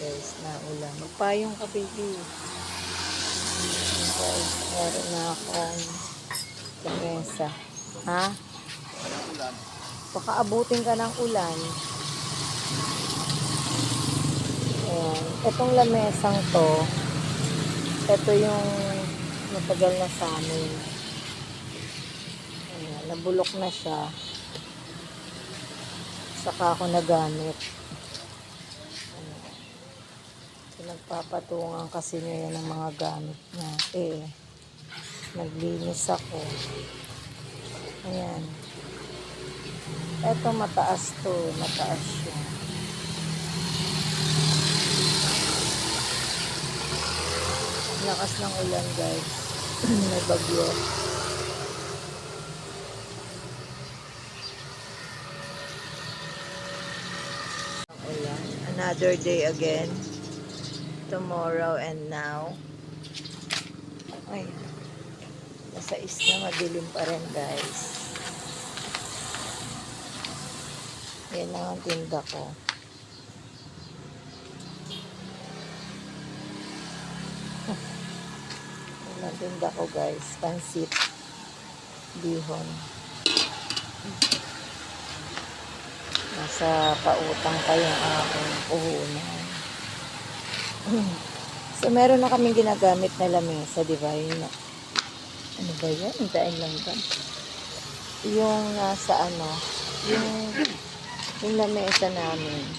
guys na ulam. Magpayong ka, baby. Guys, meron na akong lamesa. Ha? Baka abutin ka ng ulan. Ayan. Itong lamesang to, ito yung matagal na sa amin. Ayan, nabulok na siya. Saka ako nagamit. Nagpapatungan kasi niya yan ng mga gamit niya. Naglinis ako. Ayan. Eto mataas to. Mataas siya. Lakas ng ulan guys. May bagyo. Ulan. Another day again. Tomorrow and now. Ay. Nasa isla madilim pa rin guys. Yan lang ang tinda ko. Yan ang tinda ko guys. Pansit. Bihon. Nasa pautang pa yung aking puhunan. So, meron na kaming ginagamit na lamesa, di ba? Yun na. Ano ba yan? Hintayin lang ba? Yung nasa yung lamesa namin.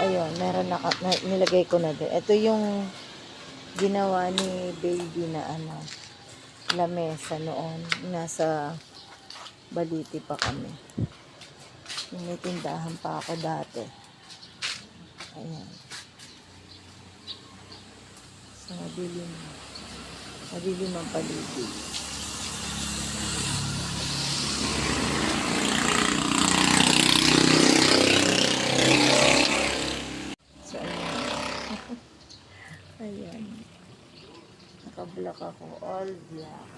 Ayun, meron na, nilagay ko na din. Ito yung ginawa ni baby na lamesa noon. Nasa Baliti pa kami. May tindahan pa ako dati. Ayan. So, madilim ang paligid. So, ayan. Ayan. Naka-block ako. All black.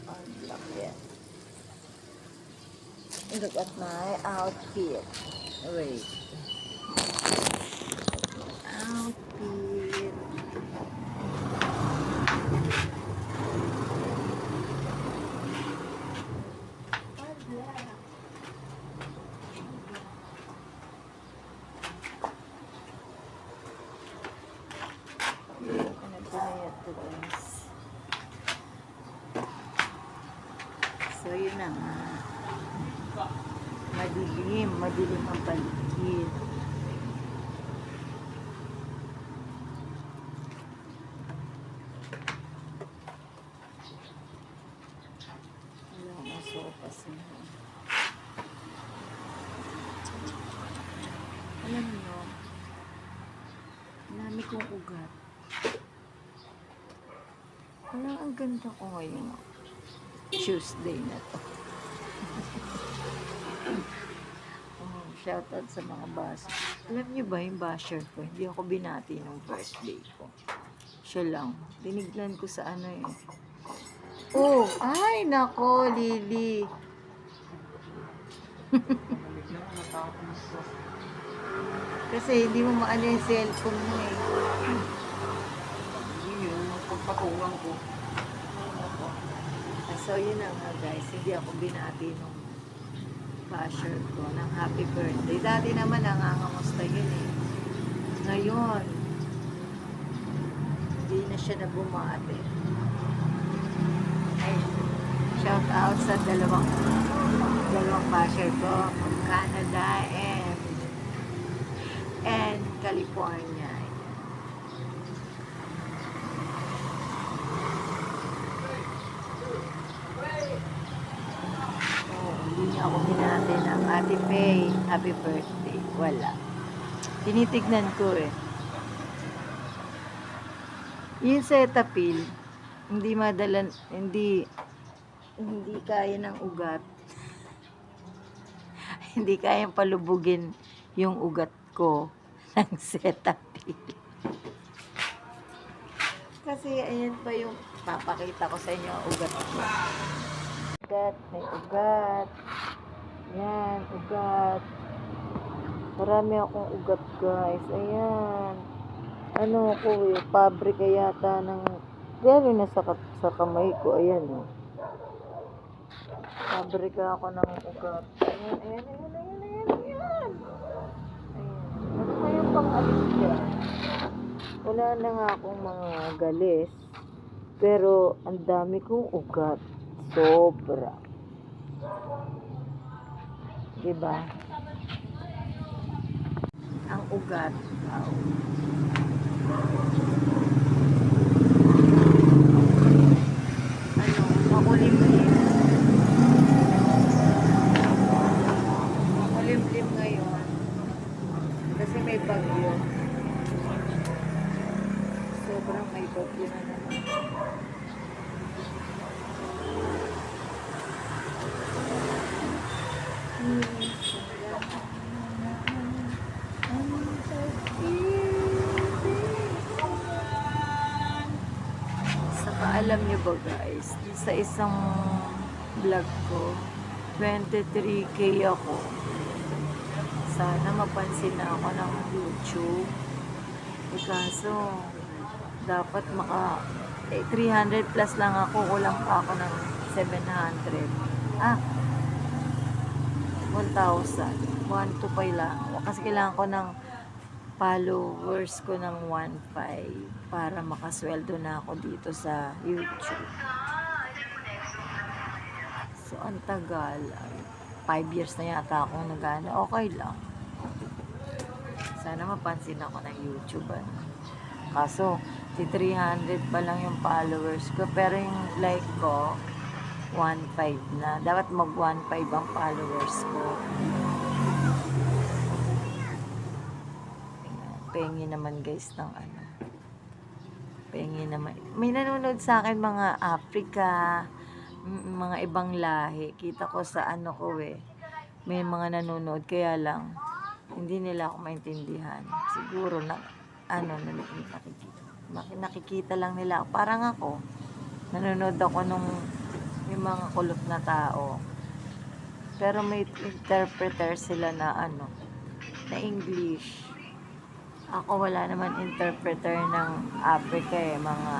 All black yan. Look at my outfit. Wait. Outfit. So, yun na nga. Madilim ang paligid. Wala akong sopas na. Alam nyo, dami kong ugat. Wala, ang ganda ko ngayon. Tuesday na to. Shoutout sa mga basher. Alam niyo ba yung basher ko? Hindi ako binati ng birthday ko. Siya lang. Tinignan ko sa Oh! Ay! Nako, Lily! Kasi hindi mo maano yung cellphone mo eh. Hindi yun. Pagpatungan ko. So, yun na nga guys. Hindi ako binati nung basher ko ng happy birthday. Dati naman nangangamusta yun eh. Ngayon, hindi na siya nabumati. Ay, shout out sa dalawang basher ko from Canada and California. Hindi niya ako binati ng Ate Faye, happy birthday. Wala. Tinitignan ko eh. Yung Cetaphil, hindi kaya ng ugat. Hindi kayang palubugin yung ugat ko ng Cetaphil. Kasi ayan pa yung papakita ko sa inyo ang ugat ko. May ugat. Yan, ugat. Marami akong ugat, guys. Ayan. Ano ko eh, pabrika yata ng, lalo na sa kamay ko. Ayan, oh. Pabrika ako ng ugat. Ayan, ayan, ayan, ayan, ayan, ayan. Ayan. Ano kayang pang-alis dyan? Wala na nga akong mga galis. Pero, ang dami kong ugat. Sobra. Diba? Ang ugat. Wow. Ano, makulimlim. Makulimlim ngayon. Kasi may bagyo. Sobrang may bagyo na naman. Saka alam niyo ba guys, sa isang vlog ko, 23K ako. Sana mapansin na ako ng YouTube. Kaso, dapat 300 plus lang ako, kulang pa ako ng 700. 1,000. 1 to 5 lang. Kasi kailangan ko ng followers ko ng 1,500 para makasweldo na ako dito sa YouTube. So, ang tagal. 5 years na yata akong nagana. Okay lang. Sana mapansin ako ng YouTube. Kaso, 300 pa lang yung followers ko. Pero yung like ko, 1,500 na. Dapat mag 1,500 ang followers ko. Pengi naman guys ng ano. Pengi naman. May nanonood sa akin mga Africa, mga ibang lahi. Kita ko sa ano ko eh. May mga nanonood. Kaya lang, hindi nila ako maintindihan. Siguro na, nakikita lang nila. Parang ako, nanonood ako nung may mga kulot na tao. Pero may interpreter sila na na English. Ako wala naman interpreter ng Africa eh. Mga,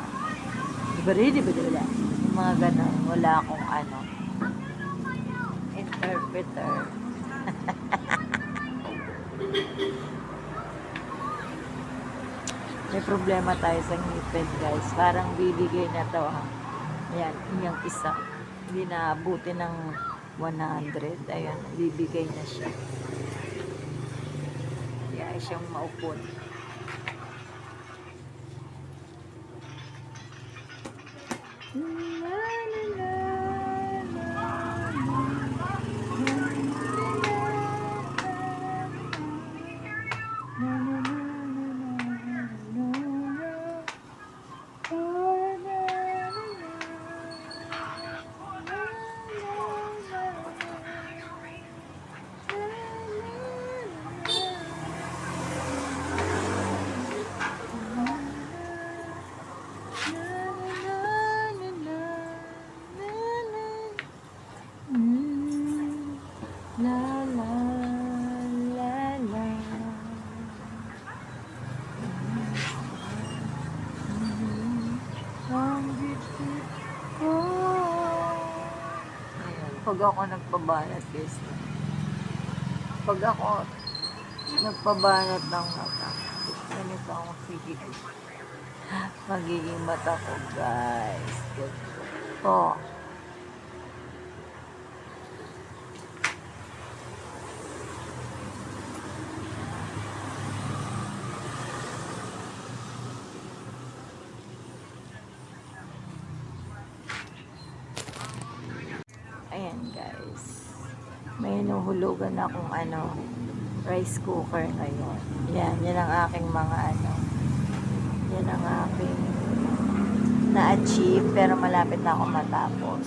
mga ganun. Wala akong interpreter. May problema tayo sa ngipin guys. Parang bibigay na to ha. Ayan, yung isa. Hindi na abuti ng 100. Ayan, bibigay na siya. Kaya siyang maupon. Pag ako nagpabanat guys, pag ako nagpabanat ng mata, ganito ako magiging mata ko guys. Oh. Ayan guys, may inuhulugan akong rice cooker ngayon. Yan ang aking mga yan ang aking na-achieve, pero malapit na ako matapos.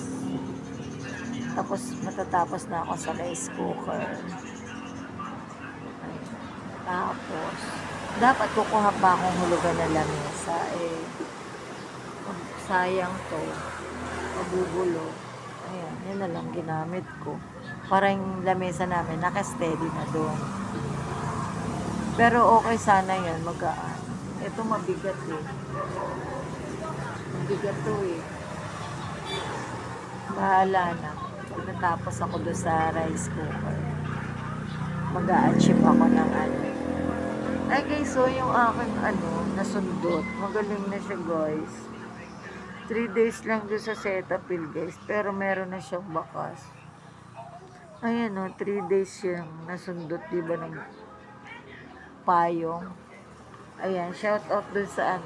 Tapos matatapos na ako sa rice cooker. Ayan. Tapos dapat kukuha pa akong hulugan na lamesa sayang to, mabubulo. Ayan, yan na lang ginamit ko. Para yung lamesa namin, naka-steady na doon. Pero okay sana yan, magaan. Ito mabigat eh. Mabigat to eh. Bahala na. Pag natapos ako doon sa rice cooker, mag-a-achieve ako ng ano. Ay guys, so yung aking nasundot. Magaling na siya guys. 3 days lang doon sa Cetaphil guys. Pero meron na siyang bakas. Ayan o, 3 days yung nasundot, diba, ng payong. Ayan, shout out dun sa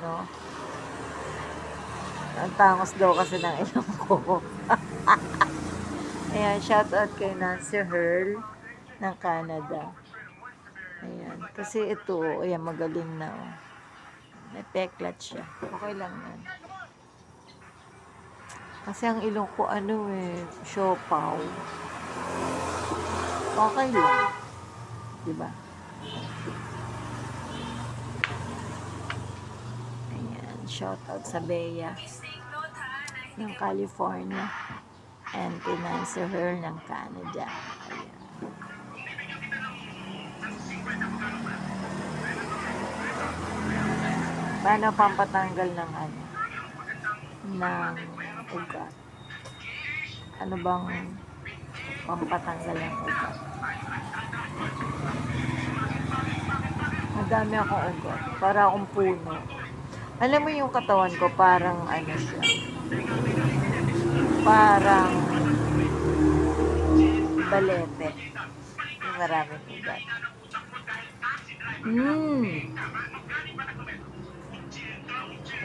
ang tangos daw kasi ng ilong ko. Ayan, shout out kay Nancy Hurl ng Canada. Ayan, kasi ito, ayan, magaling na. Oh. May peklat siya. Okay lang yan. Kasi ang ilong ko, siopaw. Okay lang. Diba? Ayan, shout out sa Bea ng California and kay Nancy Hurl ng Canada. Ayan. Paano pampatanggal ng ng ugat? Ano bang pampatanggal ng ugat? Madami akong ugat. Para akong puno. Alam mo yung katawan ko, parang siya. Parang balete. Yung maraming ugat.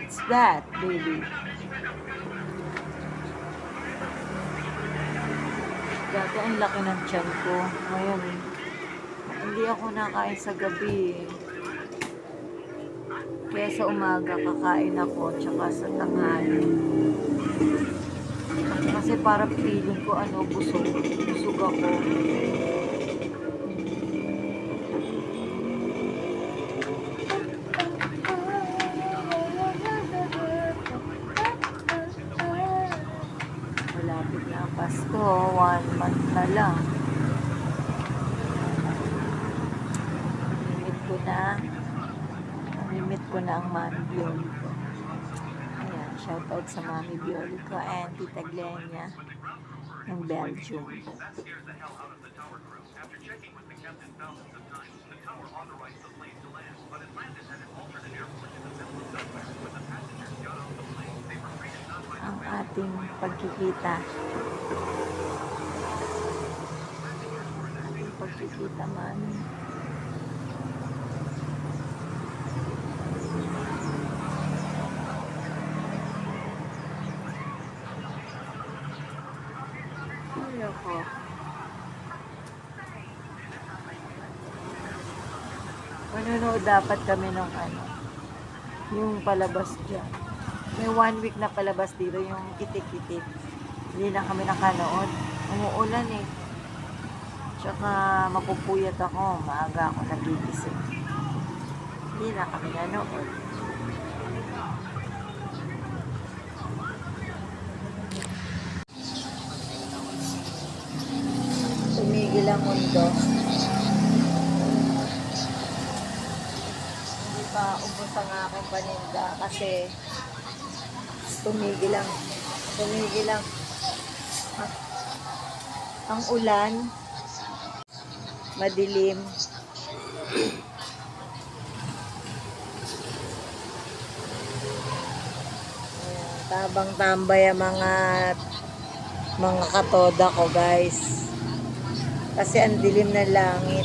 What's that, baby? Dati ang laki ng tiyan ko. Ngayon, hindi ako nakain sa gabi. Kaya sa umaga kakain ako, tsaka sa tanghali. Kasi parang feeling ko busog. Busog ako. Malapit na ang Pasko. 1 month na lang. Limit ko na ang Mami Bioli ko. Ayan, shout out sa Mami Bioli ko and Tita Glenia ng Belgium. Ang ating pagkikita. Mami. Ako. Manonood dapat kami ng yung palabas dyan. May 1 week na palabas dito, yung Kitik-Kitik. Hindi na kami nakanood. Umuulan eh. Tsaka mapupuyat ako. Maaga ako nagigising. Hindi na kami nanood. Tumigil ang mundo. Hindi pa ubos ang aking paninda kasi tumigil ang ang ulan, madilim. Tabang tambay ang mga katoda ko, guys. Kasi ang dilim na langit.